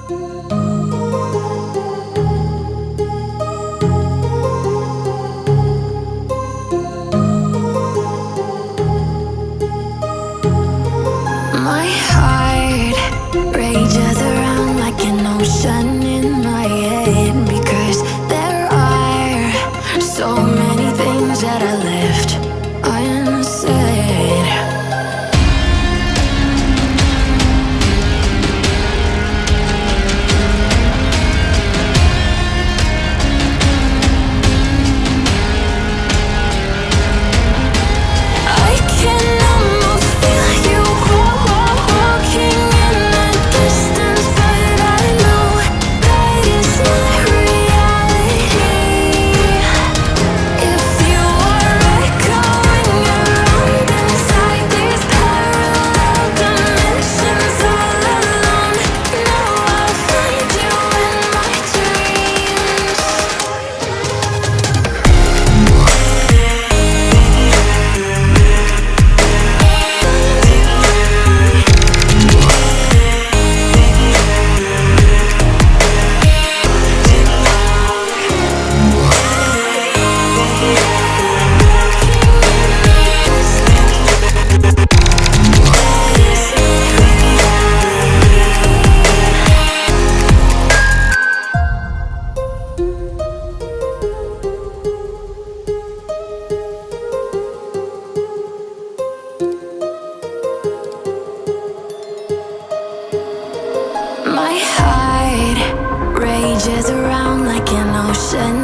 My heart rages around like an ocean in my head, because there are so many things that I left unsaid. I can almost feel you walking in the distance, but I know that it's not reality. If you are echoing around inside these parallel dimensions all alone, now I'll find you in my dreams. My heart rages around like an ocean